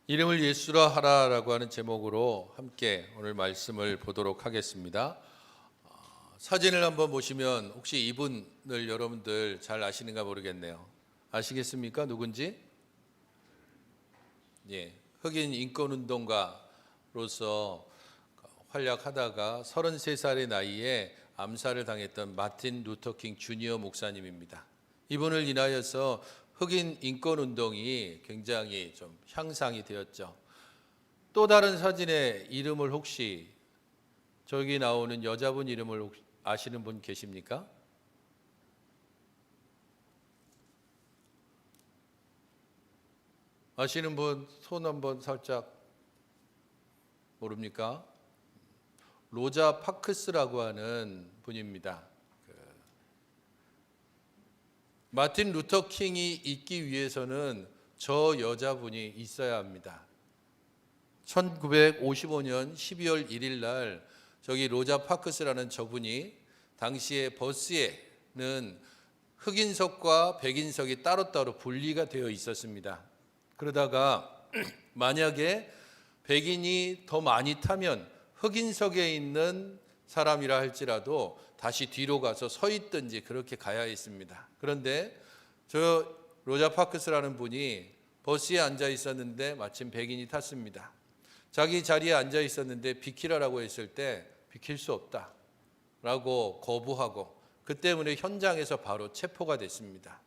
이름을 예수라 하라라고 하는 제목으로 함께 오늘 말씀을 보도록 하겠습니다. 사진을 한번 보시면 혹시 이분을 여러분들 잘 아시는가 모르겠네요. 아시겠습니까? 누군지? 예, 흑인 인권운동가로서 활약하다가 33살의 나이에 암살을 당했던 마틴 루터킹 주니어 목사님입니다. 이분을 인하여서 흑인 인권운동이 굉장히 좀 향상이 되었죠. 또 다른 사진의 이름을 혹시 저기 나오는 여자분 이름을 혹시 아시는 분 계십니까? 아시는 분 손 한번 살짝. 모릅니까? 로자 파크스라고 하는 분입니다. 마틴 루터 킹이 있기 위해서는 저 여자분이 있어야 합니다. 1955년 12월 1일 날 저기 로자 파크스라는 저분이 당시에 버스에는 흑인석과 백인석이 따로따로 분리가 되어 있었습니다. 그러다가 만약에 백인이 더 많이 타면 흑인석에 있는 사람이라 할지라도 다시 뒤로 가서 서 있든지 그렇게 가야 했습니다. 그런데 저 로자 파크스라는 분이 버스에 앉아 있었는데 마침 백인이 탔습니다. 자기 자리에 앉아 있었는데 비키라라고 했을 때 비킬 수 없다라고 거부하고 그 때문에 현장에서 바로 체포가 됐습니다.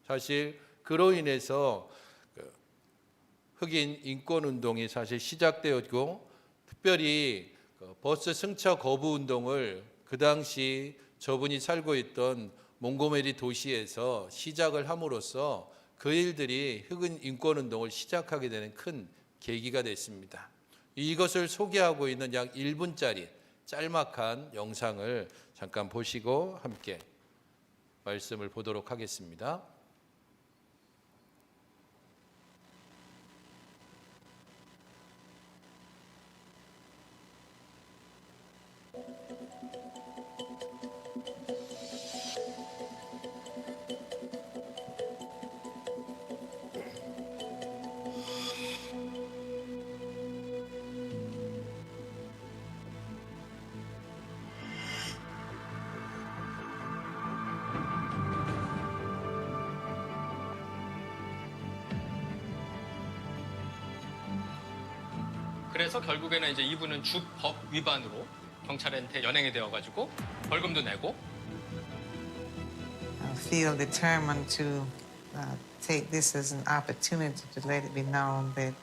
사실 그로 인해서 흑인 인권운동이 사실 시작되었고 특별히 버스 승차 거부 운동을 그 당시 저분이 살고 있던 몽고메리 도시에서 시작을 함으로써 그 일들이 흑인 인권운동을 시작하게 되는 큰 계기가 됐습니다. 이것을 소개하고 있는 약 1분짜리 짤막한 영상을 잠깐 보시고 함께 말씀을 보도록 하겠습니다. 그래서 결국에는 이제 이분은 주법 위반으로 경찰한테 연행이 되어가지고 벌금도 내고. I feel determined to take this as an opportunity to let it be known that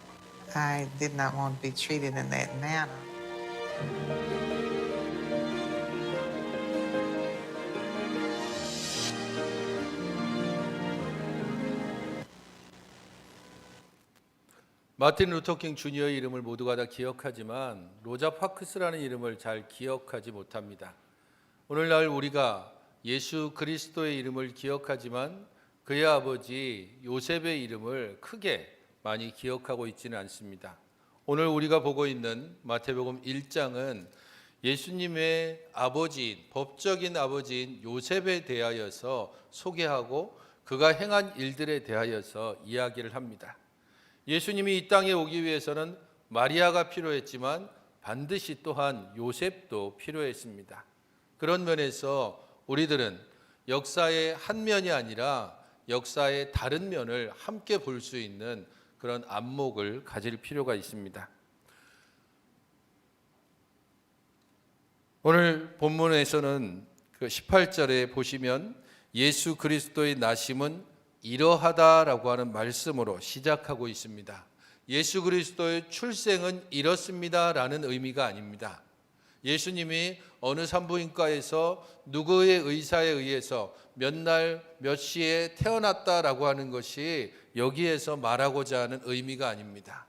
I did not want to be treated in that manner. 마틴 루터킹 주니어의 이름을 모두가 다 기억하지만 로자 파크스라는 이름을 잘 기억하지 못합니다. 오늘날 우리가 예수 그리스도의 이름을 기억하지만 그의 아버지 요셉의 이름을 크게 많이 기억하고 있지는 않습니다. 오늘 우리가 보고 있는 마태복음 1장은 예수님의 아버지인, 법적인 아버지인 요셉에 대하여서 소개하고 그가 행한 일들에 대하여서 이야기를 합니다. 예수님이 이 땅에 오기 위해서는 마리아가 필요했지만 반드시 또한 요셉도 필요했습니다. 그런 면에서 우리들은 역사의 한 면이 아니라 역사의 다른 면을 함께 볼 수 있는 그런 안목을 가질 필요가 있습니다. 오늘 본문에서는 그 18절에 보시면 예수 그리스도의 나심은 이러하다라고 하는 말씀으로 시작하고 있습니다. 예수 그리스도의 출생은 이렇습니다라는 의미가 아닙니다. 예수님이 어느 산부인과에서 누구의 의사에 의해서 몇 날 몇 시에 태어났다라고 하는 것이 여기에서 말하고자 하는 의미가 아닙니다.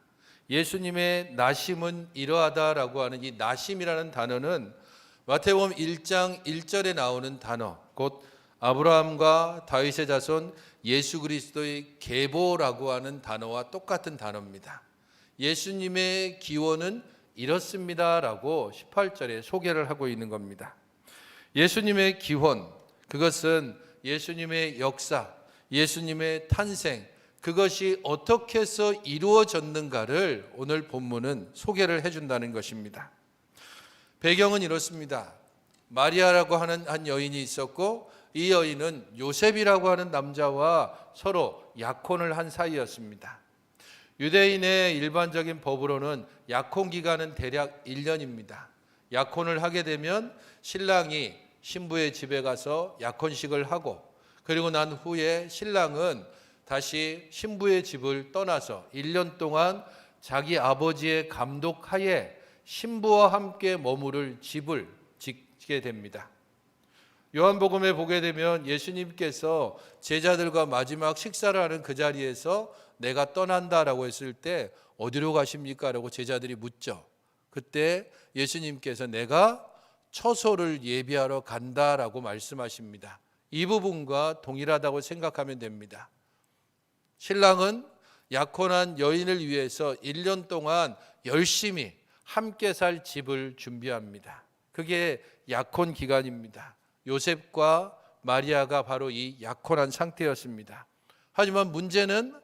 예수님의 나심은 이러하다라고 하는 이 나심이라는 단어는 마태복음 1장 1절에 나오는 단어, 곧 아브라함과 다윗의 자손 예수 그리스도의 계보라고 하는 단어와 똑같은 단어입니다. 예수님의 기원은 이렇습니다라고 18절에 소개를 하고 있는 겁니다. 예수님의 기원, 그것은 예수님의 역사, 예수님의 탄생, 그것이 어떻게 해서 이루어졌는가를 오늘 본문은 소개를 해준다는 것입니다. 배경은 이렇습니다. 마리아라고 하는 한 여인이 있었고 이 여인은 요셉이라고 하는 남자와 서로 약혼을 한 사이였습니다. 유대인의 일반적인 법으로는 약혼 기간은 대략 1년입니다. 약혼을 하게 되면 신랑이 신부의 집에 가서 약혼식을 하고 그리고 난 후에 신랑은 다시 신부의 집을 떠나서 1년 동안 자기 아버지의 감독하에 신부와 함께 머무를 집을 짓게 됩니다. 요한복음에 보게 되면 예수님께서 제자들과 마지막 식사를 하는 그 자리에서 내가 떠난다라고 했을 때 어디로 가십니까? 라고 제자들이 묻죠. 그때 예수님께서 내가 처소를 예비하러 간다라고 말씀하십니다. 이 부분과 동일하다고 생각하면 됩니다. 신랑은 약혼한 여인을 위해서 1년 동안 열심히 함께 살 집을 준비합니다. 그게 약혼 기간입니다. 요셉과 마리아가 바로 이 약혼한 상태였습니다. 하지만 문제는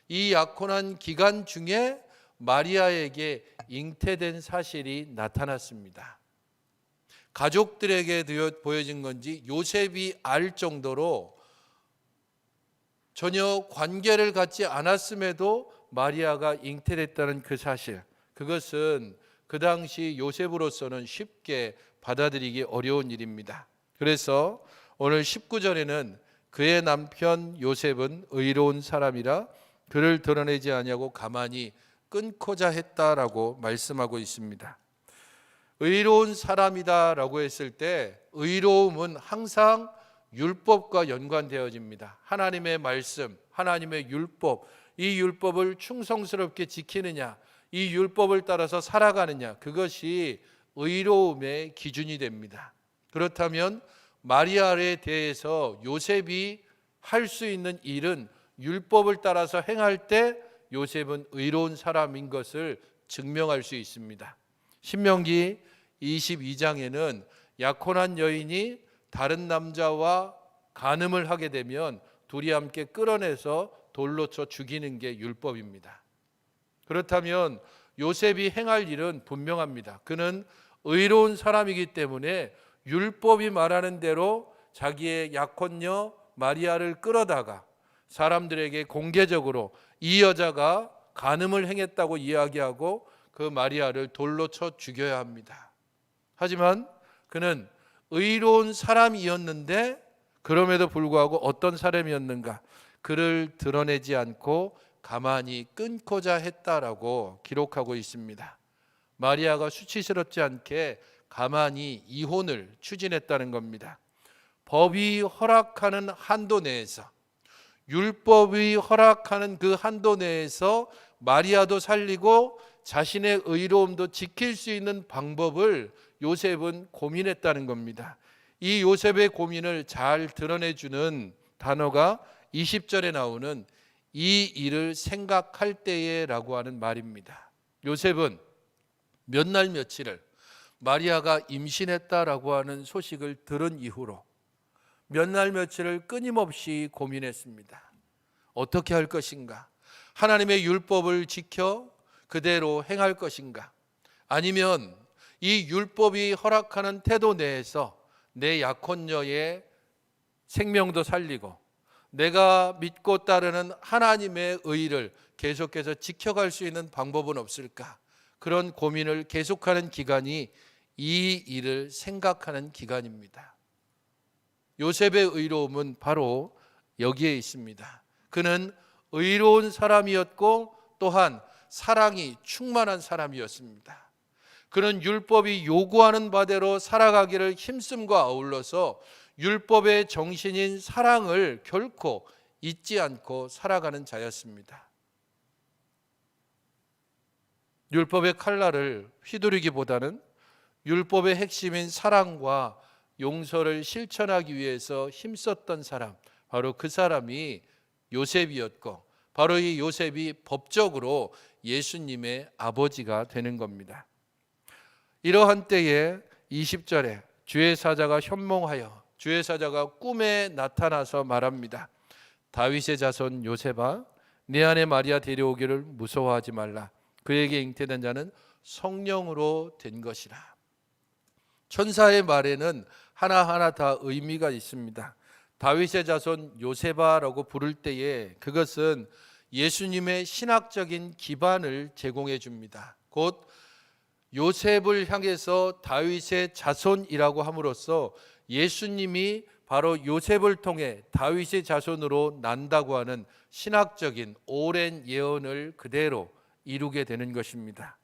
이 약혼한 기간 중에 마리아에게 잉태된 사실이 나타났습니다. 가족들에게 보여진 건지 요셉이 알 정도로 전혀 관계를 갖지 않았음에도 마리아가 잉태됐다는 그 사실, 그것은 그 당시 요셉으로서는 쉽게 받아들이기 어려운 일입니다. 그래서 오늘 19절에는 그의 남편 요셉은 의로운 사람이라 그를 드러내지 아니하고 가만히 끊고자 했다라고 말씀하고 있습니다. 의로운 사람이다라고 했을 때 의로움은 항상 율법과 연관되어집니다. 하나님의 말씀, 하나님의 율법, 이 율법을 충성스럽게 지키느냐, 이 율법을 따라서 살아가느냐, 그것이 의로움의 기준이 됩니다. 그렇다면 마리아에 대해서 요셉이 할 수 있는 일은 율법을 따라서 행할 때 요셉은 의로운 사람인 것을 증명할 수 있습니다. 신명기 22장에는 약혼한 여인이 다른 남자와 간음을 하게 되면 둘이 함께 끌어내서 돌로 쳐 죽이는 게 율법입니다. 그렇다면 요셉이 행할 일은 분명합니다. 그는 의로운 사람이기 때문에 율법이 말하는 대로 자기의 약혼녀 마리아를 끌어다가 사람들에게 공개적으로 이 여자가 간음을 행했다고 이야기하고 그 마리아를 돌로 쳐 죽여야 합니다. 하지만 그는 의로운 사람이었는데 그럼에도 불구하고 어떤 사람이었는가? 그를 드러내지 않고 가만히 끊고자 했다라고 기록하고 있습니다. 마리아가 수치스럽지 않게 가만히 이혼을 추진했다는 겁니다. 법이 허락하는 한도 내에서, 율법이 허락하는 그 한도 내에서 마리아도 살리고 자신의 의로움도 지킬 수 있는 방법을 요셉은 고민했다는 겁니다. 이 요셉의 고민을 잘 드러내주는 단어가 20절에 나오는 이 일을 생각할 때에 라고 하는 말입니다. 요셉은 몇 날 며칠을 마리아가 임신했다라고 하는 소식을 들은 이후로 몇 날 며칠을 끊임없이 고민했습니다. 어떻게 할 것인가? 하나님의 율법을 지켜 그대로 행할 것인가? 아니면 이 율법이 허락하는 태도 내에서 내 약혼녀의 생명도 살리고 내가 믿고 따르는 하나님의 의를 계속해서 지켜갈 수 있는 방법은 없을까? 그런 고민을 계속하는 기간이 이 일을 생각하는 기간입니다. 요셉의 의로움은 바로 여기에 있습니다. 그는 의로운 사람이었고 또한 사랑이 충만한 사람이었습니다. 그는 율법이 요구하는 바대로 살아가기를 힘씀과 아울러서 율법의 정신인 사랑을 결코 잊지 않고 살아가는 자였습니다. 율법의 칼날을 휘두르기보다는 율법의 핵심인 사랑과 용서를 실천하기 위해서 힘썼던 사람, 바로 그 사람이 요셉이었고 바로 이 요셉이 법적으로 예수님의 아버지가 되는 겁니다. 이러한 때에 20절에 주의 사자가 현몽하여 주의 사자가 꿈에 나타나서 말합니다. 다윗의 자손 요셉아, 내 안에 마리아 데려오기를 무서워하지 말라. 그에게 잉태된 자는 성령으로 된 것이라. 천사의 말에는 하나하나 다 의미가 있습니다. 다윗의 자손 요세바라고 부를 때에 그것은 예수님의 신학적인 기반을 제공해 줍니다. 곧 요셉을 향해서 다윗의 자손이라고 함으로써 예수님이 바로 요셉을 통해 다윗의 자손으로 난다고 하는 신학적인 오랜 예언을 그대로 이루게 되는 것입니다.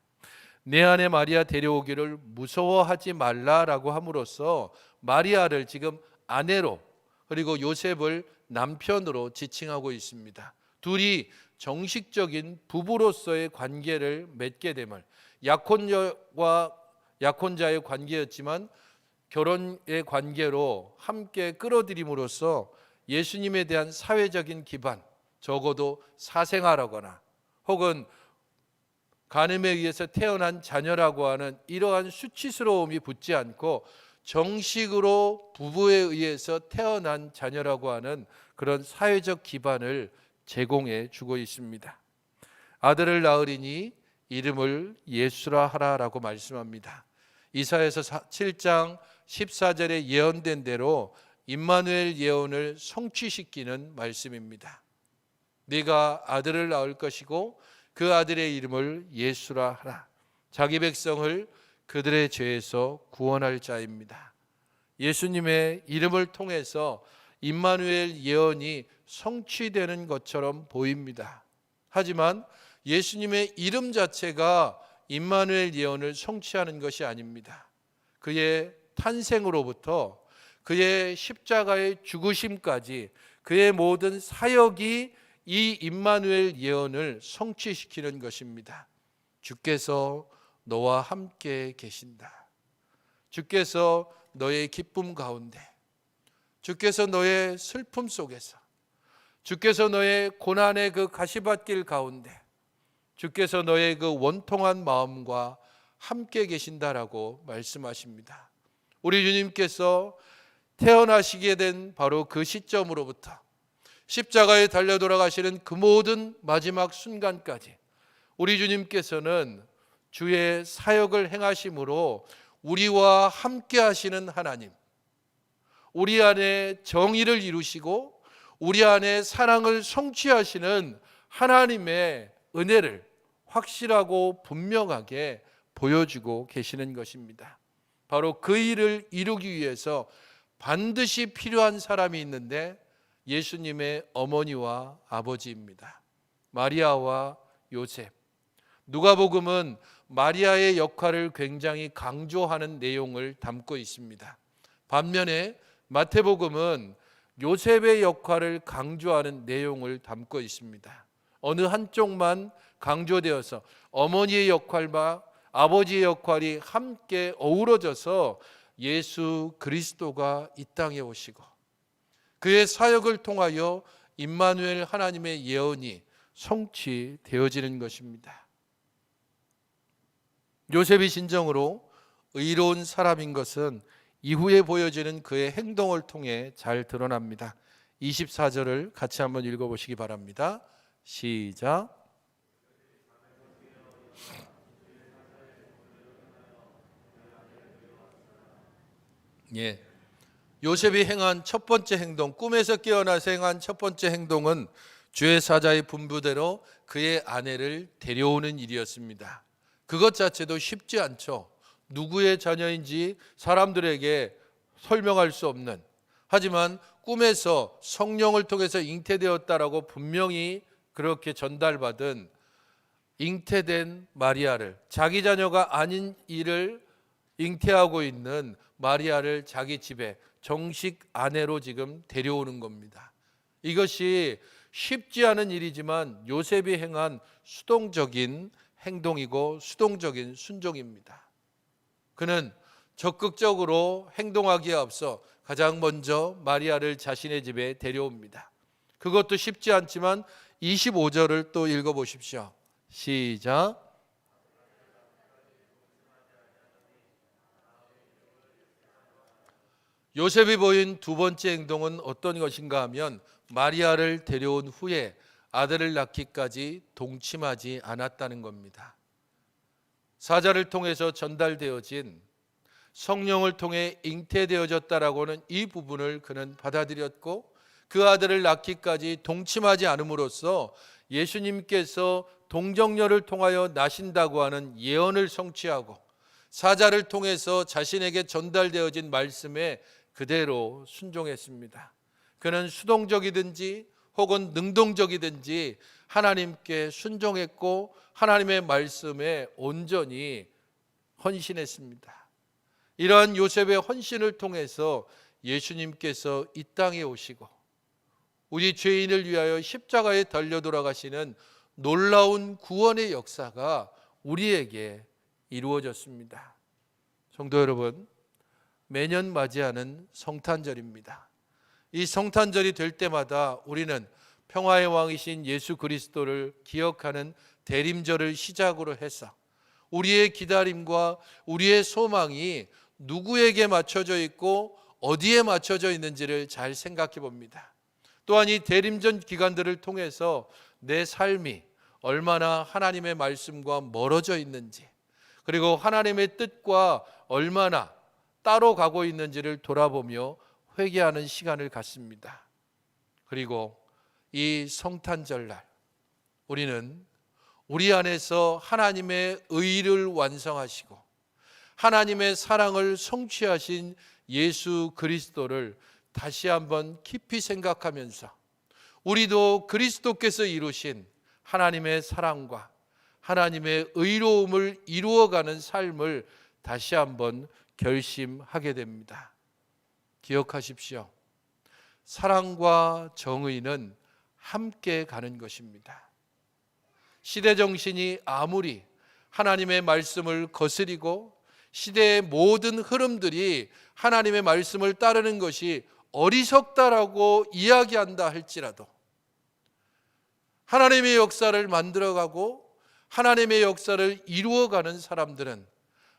내 안에 마리아 데려오기를 무서워하지 말라라고 함으로써 마리아를 지금 아내로 그리고 요셉을 남편으로 지칭하고 있습니다. 둘이 정식적인 부부로서의 관계를 맺게 됨을, 약혼자와 약혼자의 관계였지만 결혼의 관계로 함께 끌어들임으로써 예수님에 대한 사회적인 기반, 적어도 사생아라거나 혹은 간음에 의해서 태어난 자녀라고 하는 이러한 수치스러움이 붙지 않고 정식으로 부부에 의해서 태어난 자녀라고 하는 그런 사회적 기반을 제공해 주고 있습니다. 아들을 낳으리니 이름을 예수라 하라라고 말씀합니다. 이사야서 7장 14절에 예언된 대로 임마누엘 예언을 성취시키는 말씀입니다. 네가 아들을 낳을 것이고 그 아들의 이름을 예수라 하라. 자기 백성을 그들의 죄에서 구원할 자입니다. 예수님의 이름을 통해서 임마누엘 예언이 성취되는 것처럼 보입니다. 하지만 예수님의 이름 자체가 임마누엘 예언을 성취하는 것이 아닙니다. 그의 탄생으로부터 그의 십자가의 죽으심까지 그의 모든 사역이 이 임마누엘 예언을 성취시키는 것입니다. 주께서 너와 함께 계신다. 주께서 너의 기쁨 가운데, 주께서 너의 슬픔 속에서, 주께서 너의 고난의 그 가시밭길 가운데, 주께서 너의 그 원통한 마음과 함께 계신다라고 말씀하십니다. 우리 주님께서 태어나시게 된 바로 그 시점으로부터 십자가에 달려 돌아가시는 그 모든 마지막 순간까지 우리 주님께서는 주의 사역을 행하심으로 우리와 함께 하시는 하나님, 우리 안에 정의를 이루시고 우리 안에 사랑을 성취하시는 하나님의 은혜를 확실하고 분명하게 보여주고 계시는 것입니다. 바로 그 일을 이루기 위해서 반드시 필요한 사람이 있는데 예수님의 어머니와 아버지입니다. 마리아와 요셉. 누가복음은 마리아의 역할을 굉장히 강조하는 내용을 담고 있습니다. 반면에 마태복음은 요셉의 역할을 강조하는 내용을 담고 있습니다. 어느 한쪽만 강조되어서 어머니의 역할과 아버지의 역할이 함께 어우러져서 예수 그리스도가 이 땅에 오시고 그의 사역을 통하여 임마누엘 하나님의 예언이 성취되어지는 것입니다. 요셉이 진정으로 의로운 사람인 것은 이후에 보여지는 그의 행동을 통해 잘 드러납니다. 24절을 같이 한번 읽어보시기 바랍니다. 시작. 예. 요셉이 행한 첫 번째 행동, 꿈에서 깨어나서 행한 첫 번째 행동은 주의 사자의 분부대로 그의 아내를 데려오는 일이었습니다. 그것 자체도 쉽지 않죠. 누구의 자녀인지 사람들에게 설명할 수 없는, 하지만 꿈에서 성령을 통해서 잉태되었다라고 분명히 그렇게 전달받은 잉태된 마리아를, 자기 자녀가 아닌 이를 잉태하고 있는 마리아를 자기 집에 정식 아내로 지금 데려오는 겁니다. 이것이 쉽지 않은 일이지만 요셉이 행한 수동적인 행동이고 수동적인 순종입니다. 그는 적극적으로 행동하기에 앞서 가장 먼저 마리아를 자신의 집에 데려옵니다. 그것도 쉽지 않지만 25절을 또 읽어보십시오. 시작. 요셉이 보인 두 번째 행동은 어떤 것인가 하면 마리아를 데려온 후에 아들을 낳기까지 동침하지 않았다는 겁니다. 사자를 통해서 전달되어진 성령을 통해 잉태되어졌다라고는 이 부분을 그는 받아들였고, 그 아들을 낳기까지 동침하지 않음으로써 예수님께서 동정녀를 통하여 나신다고 하는 예언을 성취하고, 사자를 통해서 자신에게 전달되어진 말씀에 그대로 순종했습니다. 그는 수동적이든지 혹은 능동적이든지 하나님께 순종했고, 하나님의 말씀에 온전히 헌신했습니다. 이러한 요셉의 헌신을 통해서 예수님께서 이 땅에 오시고 우리 죄인을 위하여 십자가에 달려 돌아가시는 놀라운 구원의 역사가 우리에게 이루어졌습니다. 성도 여러분, 매년 맞이하는 성탄절입니다. 이 성탄절이 될 때마다 우리는 평화의 왕이신 예수 그리스도를 기억하는 대림절을 시작으로 해서 우리의 기다림과 우리의 소망이 누구에게 맞춰져 있고 어디에 맞춰져 있는지를 잘 생각해 봅니다. 또한 이 대림절 기간들을 통해서 내 삶이 얼마나 하나님의 말씀과 멀어져 있는지, 그리고 하나님의 뜻과 얼마나 따로 가고 있는지를 돌아보며 회개하는 시간을 갖습니다. 그리고 이 성탄절날 우리는 우리 안에서 하나님의 의를 완성하시고 하나님의 사랑을 성취하신 예수 그리스도를 다시 한번 깊이 생각하면서 우리도 그리스도께서 이루신 하나님의 사랑과 하나님의 의로움을 이루어가는 삶을 다시 한번 결심하게 됩니다. 기억하십시오. 사랑과 정의는 함께 가는 것입니다. 시대 정신이 아무리 하나님의 말씀을 거스리고 시대의 모든 흐름들이 하나님의 말씀을 따르는 것이 어리석다라고 이야기한다 할지라도 하나님의 역사를 만들어가고 하나님의 역사를 이루어가는 사람들은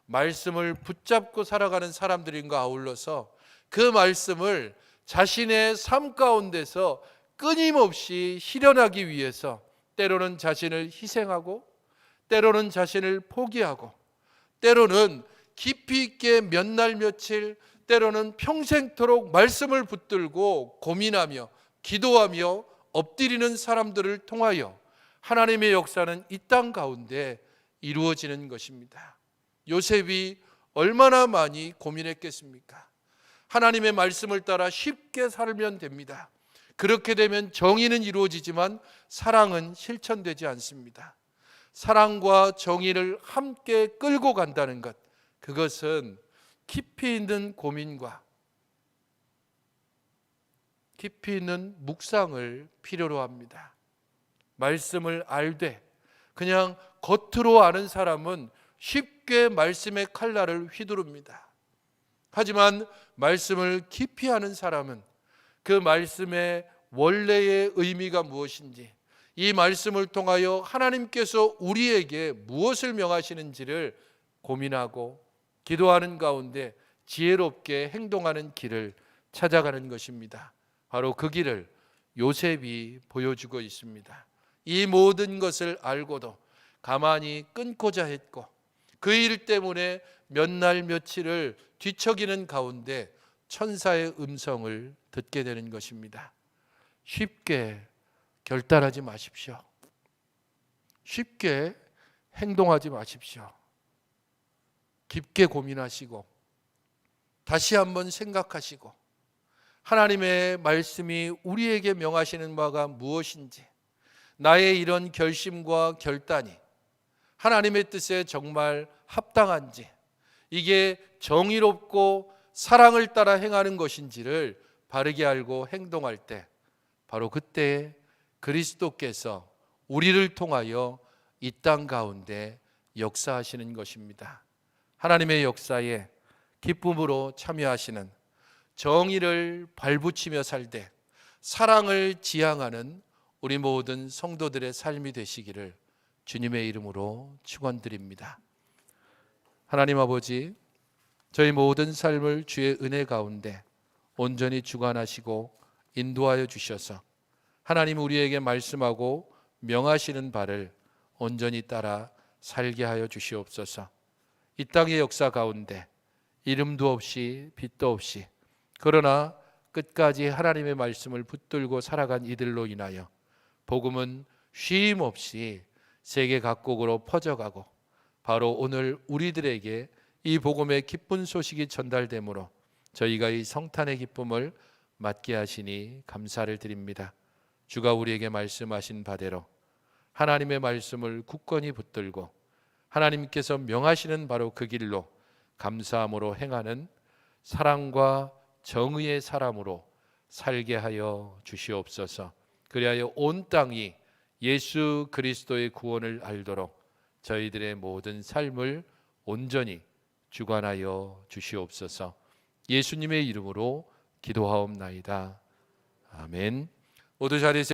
말씀을 붙잡고 살아가는 사람들인가 아울러서 그 말씀을 자신의 삶 가운데서 끊임없이 실현하기 위해서 때로는 자신을 희생하고 때로는 자신을 포기하고 때로는 깊이 있게 몇 날 며칠 때로는 평생토록 말씀을 붙들고 고민하며 기도하며 엎드리는 사람들을 통하여 하나님의 역사는 이 땅 가운데 이루어지는 것입니다. 요셉이 얼마나 많이 고민했겠습니까? 하나님의 말씀을 따라 쉽게 살면 됩니다. 그렇게 되면 정의는 이루어지지만 사랑은 실천되지 않습니다. 사랑과 정의를 함께 끌고 간다는 것, 그것은 깊이 있는 고민과 깊이 있는 묵상을 필요로 합니다. 말씀을 알되 그냥 겉으로 아는 사람은 쉽게 말씀의 칼날을 휘두릅니다. 하지만 말씀을 깊이 아는 사람은 그 말씀의 원래의 의미가 무엇인지, 이 말씀을 통하여 하나님께서 우리에게 무엇을 명하시는지를 고민하고 기도하는 가운데 지혜롭게 행동하는 길을 찾아가는 것입니다. 바로 그 길을 요셉이 보여주고 있습니다. 이 모든 것을 알고도 가만히 끊고자 했고 그 일 때문에 몇 날 며칠을 뒤척이는 가운데 천사의 음성을 듣게 되는 것입니다. 쉽게 결단하지 마십시오. 쉽게 행동하지 마십시오. 깊게 고민하시고 다시 한번 생각하시고 하나님의 말씀이 우리에게 명하시는 바가 무엇인지, 나의 이런 결심과 결단이 하나님의 뜻에 정말 합당한지, 이게 정의롭고 사랑을 따라 행하는 것인지를 바르게 알고 행동할 때 바로 그때 그리스도께서 우리를 통하여 이 땅 가운데 역사하시는 것입니다. 하나님의 역사에 기쁨으로 참여하시는, 정의를 발붙이며 살되 사랑을 지향하는 우리 모든 성도들의 삶이 되시기를 주님의 이름으로 축원드립니다. 하나님 아버지, 저희 모든 삶을 주의 은혜 가운데 온전히 주관하시고 인도하여 주셔서 하나님 우리에게 말씀하고 명하시는 바를 온전히 따라 살게 하여 주시옵소서. 이 땅의 역사 가운데 이름도 없이 빛도 없이 그러나 끝까지 하나님의 말씀을 붙들고 살아간 이들로 인하여 복음은 쉼 없이 세계 각국으로 퍼져가고 바로 오늘 우리들에게 이 복음의 기쁜 소식이 전달되므로 저희가 이 성탄의 기쁨을 맞게 하시니 감사를 드립니다. 주가 우리에게 말씀하신 바대로 하나님의 말씀을 굳건히 붙들고 하나님께서 명하시는 바로 그 길로 감사함으로 행하는 사랑과 정의의 사람으로 살게 하여 주시옵소서. 그리하여 온 땅이 예수 그리스도의 구원을 알도록 저희들의 모든 삶을 온전히 주관하여 주시옵소서. 예수님의 이름으로 기도하옵나이다. 아멘. 모두 자리에